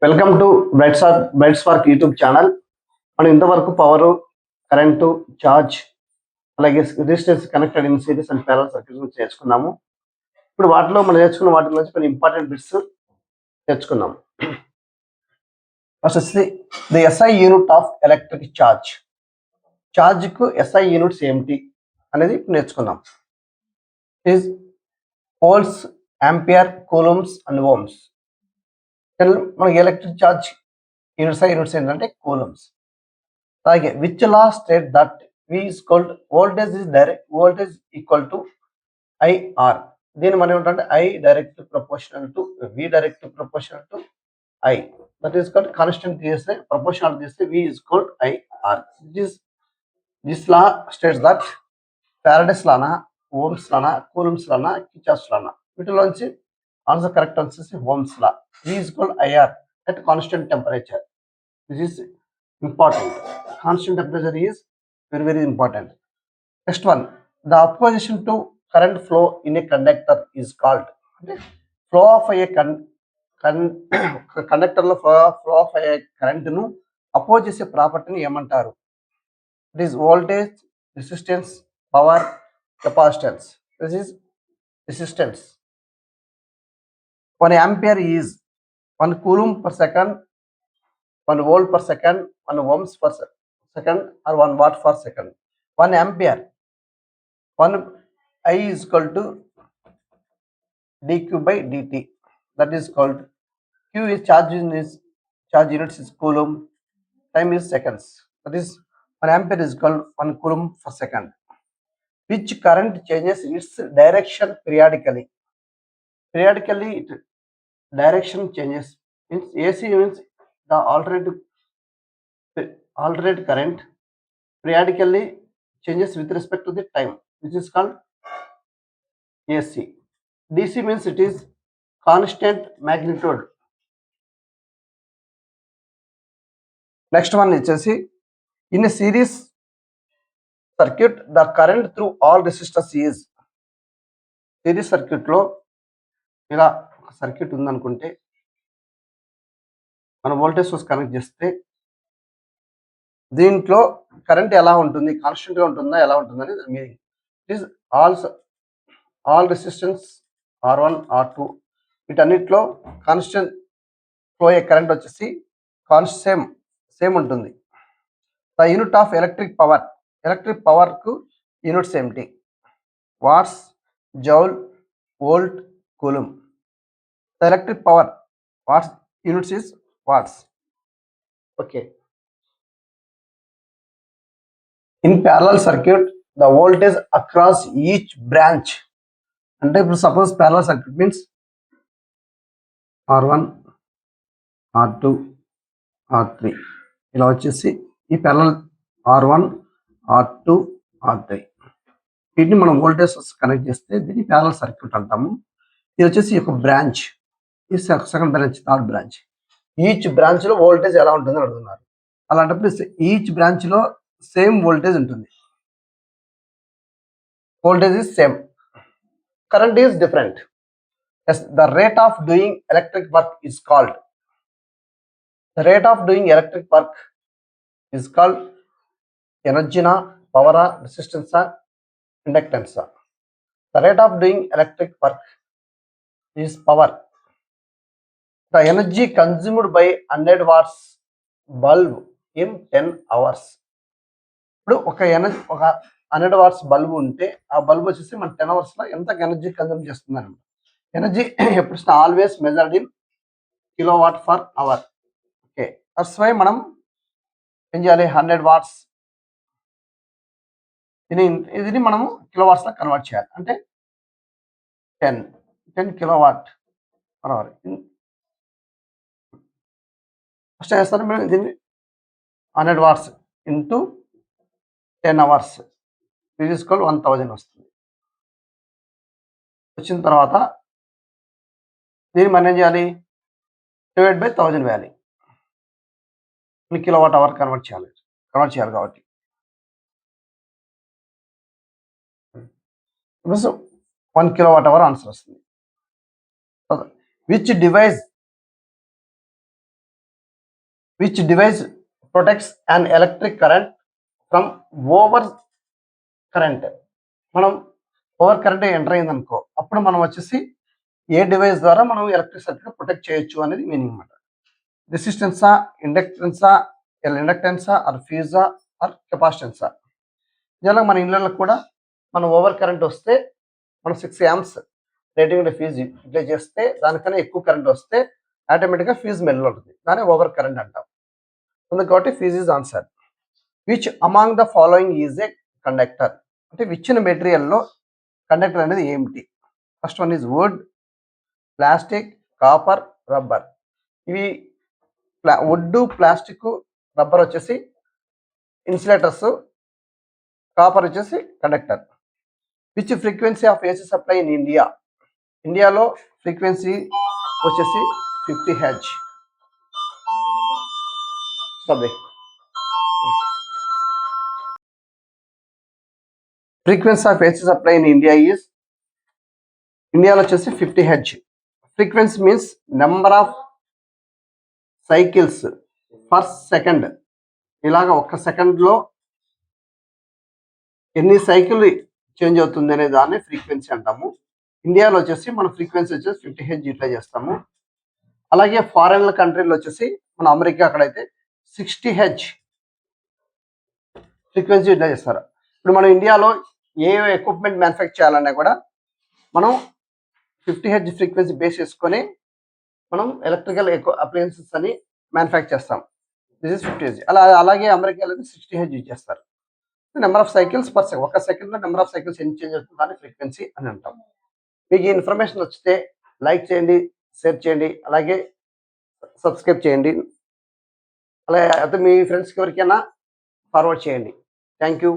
Welcome to Bright Spark YouTube channel. మనం ఇంతవరకు power, current, charge, అలాగే resistance connected in series and parallel circuits గురించి నేర్చుకున్నాము. ఇప్పుడు వాటిలో మనం నేర్చుకున్న వాటిలో నుంచి కొన్ని ఇంపార్టెంట్ బిట్స్ నేర్చుకున్నాము. ఫస్ట్ వచ్చి the SI unit of electric charge. ఛార్జ్కు ఎస్ఐ యూనిట్స్ ఏమిటి అనేది ఇప్పుడు నేర్చుకున్నాం. Is volts, ampere, coulombs and ohms. మనకి ఎలక్ట్రిక్ ఛార్జ్ యూనిట్స్ ఏంటంటే కూలమ్స్. అలాగే which law state that V is equal to voltage is direct voltage equal to IR. దీన్ని మనం ఏమంటే I direct proportional to V direct proportional to I. That is called constant తీస్తే proportional తీస్తే V is equal to IR. This law states that Faraday's law నా, Ohm's law నా, Coulomb's law నా, Kirchhoff's law నా. వీటిలోంచి answer correct వచ్చేసి Ohm's law. V is equal to IR at constant temperature. This is important. Constant temperature is very important. Next one, the opposition to current flow in a conductor is called. Flow of a conductor లో flow of a current ను oppose చేసే ప్రాపర్టీని ఏమంటారు? It is voltage, resistance, power, capacitance. This is resistance. 1 ampere is 1 coulomb per second, 1 volt per second, 1 ohms per second or 1 watt per second. 1 ampere, 1 I is equal to dq by dt. That is called q is charge units is coulomb, time is seconds. That is 1 ampere is equal to 1 coulomb per second. Which current changes its direction periodically? Periodically direction changes means AC means the alternate current periodically changes with respect to the time, which is called AC. DC means it is constant magnitude. Next one is in a series circuit the current through all resistors is. Series circuit లో ఇలా circuit ఉందనుకుంటే మన voltage source connect చేస్తే దీంట్లో current ఎలా ఉంటుంది, constant గా ఉంటుందా ఎలా ఉంటుందని meaning. It is all resistance R1 R2 వీటన్నిటిలో కాన్స్టెంట్ ఫ్లో అయ్యే కరెంట్ వచ్చేసి సేమ్ ఉంటుంది. The unit of electric power కు యూనిట్స్ ఏమిటి? Watts, joule, volt, coulomb. The electric power watts units is watts. Okay. In parallel circuit the voltage across each branch. అంటే ఇప్పుడు suppose parallel circuit means R1 R2 R3 ఇలా వచ్చేసి ఈ parallel R1 R2 R3 వీటిని మనం voltage connect చేస్తే దీన్ని parallel circuit అంటాము. ఇది వచ్చేసి ఒక బ్రాంచ్, ఈ second branch, third branch. Each branch లో వోల్టేజ్ ఎలా ఉంటుందని అడుగుతున్నారు. అలాంటప్పుడు ఈచ్ బ్రాంచ్ లో సేమ్ వోల్టేజ్ ఉంటుంది. Voltage is same, current is different. Yes, the rate of doing electric work is called. The rate of doing electric work is called energy na, power, resistance, inductance. The rate of doing electric work is power. The energy consumed by 100 watts bulb in 10 hours. ఇప్పుడు ఒక 100 watts bulb ఉంటే ఆ bulb వచ్చేసి మన 10 hours లో ఎంత energy consume చేస్తుంది అనమాట. ఎనర్జీ ఎప్పుడు always measured in kilowatt for hour. Okay, that's why మనం ఏం చేయాలి, 100 వాట్స్ ఇది మనము కిలోవాట్స్ లో కన్వర్ట్ చేయాలి. అంటే 10 కిలోవాట్ పర్ అవర్. ఫస్ట్ చేస్తారు మేము దీన్ని 100 వాట్స్ ఇంటూ 10 hours తీసుకోవాలి, 1000 వస్తుంది. వచ్చిన తర్వాత దీన్ని మనం ఏం చేయాలి, డివైడ్ బై 1000 వేయాలి. కిలోవాట్ అవర్ కన్వర్ట్ చేయాలి కాబట్టి 1 కిలోవాట్ అవర్ ఆన్సర్ వస్తుంది. Which device which device protects and electric current from over current. మనం ఓవర్ కరెంట్ ఎంటర్ అయింది అనుకో, అప్పుడు మనం వచ్చేసి ఏ డివైస్ ద్వారా మనం ఎలక్ట్రిక్ సర్క్యూట్ ప్రొటెక్ట్ చేయొచ్చు అనేది మీనింగ్ అనమాట. రెసిస్టెన్సా, ఇండక్టెన్సా, ఇండక్టెన్సా ఆర్ ఫ్యూజా ఆర్ కెపాసిటెన్సా. జనరల్గా మన ఇళ్ళలో కూడా మనం ఓవర్ కరెంట్ వస్తే మనం 6 amps రేటింగ్ ఫీజు అప్లై చేస్తే దానికన్నా ఎక్కువ కరెంట్ వస్తే ఆటోమేటిక్గా ఫీజు మెల్లు ఉంటుంది, దాన్ని ఓవర్ కరెంట్ అంటాం. అందుకు కాబట్టి fuse is answer. Which among the following is a conductor. అంటే ఇచ్చిన మెటీరియల్లో కండక్టర్ అనేది ఏమిటి? First one is wood, plastic, copper, rubber. ఇవి వుడ్, ప్లాస్టిక్, రబ్బర్ వచ్చేసి ఇన్సులేటర్స్, కాపర్ వచ్చేసి conductor. Which frequency of AC supply in India. ఇండియాలో frequency వచ్చేసి 50 Hz. Frequency of AC supply in India is, ఇండియాలో వచ్చేసి 50 Hz. Frequency means number of cycles per second. ఇలాగ ఒక్క సెకండ్లో ఎన్ని సైకిల్ చేంజ్ అవుతుంది అనే దాన్ని ఫ్రీక్వెన్సీ అంటాము. ఇండియాలో వచ్చేసి మన ఫ్రీక్వెన్సీ వచ్చేసి 50 Hz యూటిలైజ్ చేస్తాము. అలాగే ఫారెన్ కంట్రీలో వచ్చేసి మన అమెరికా అక్కడైతే 60 Hz ఫ్రీక్వెన్సీ యూటిలైజ్ చేస్తారు. ఇప్పుడు మనం ఇండియాలో ఏ ఎక్విప్మెంట్ మ్యానుఫ్యాక్చర్ చేయాలన్నా కూడా మనం 50 Hz ఫ్రీక్వెన్సీ బేస్ చేసుకొని మనం ఎలక్ట్రికల్ అప్లయన్సెస్ అని మ్యానుఫ్యాక్చర్ చేస్తాం. This is 50 Hz. అలాగే అమెరికాలో 60 Hz యూజ్ చేస్తారు. Number of cycles per second, ఒక సెకండ్లో నెంబర్ ఆఫ్ సైకిల్స్ ఎన్ని చేంజ్ అవుతుంది దాన్ని ఫ్రీక్వెన్సీ అని అంటాం. మీకు ఈ ఇన్ఫర్మేషన్ వచ్చితే లైక్ చేయండి, షేర్ చేయండి, అలాగే సబ్స్క్రైబ్ చేయండి. అలాగే మీ ఫ్రెండ్స్కి ఎవరికైనా ఫార్వర్డ్ చేయండి. Thank you.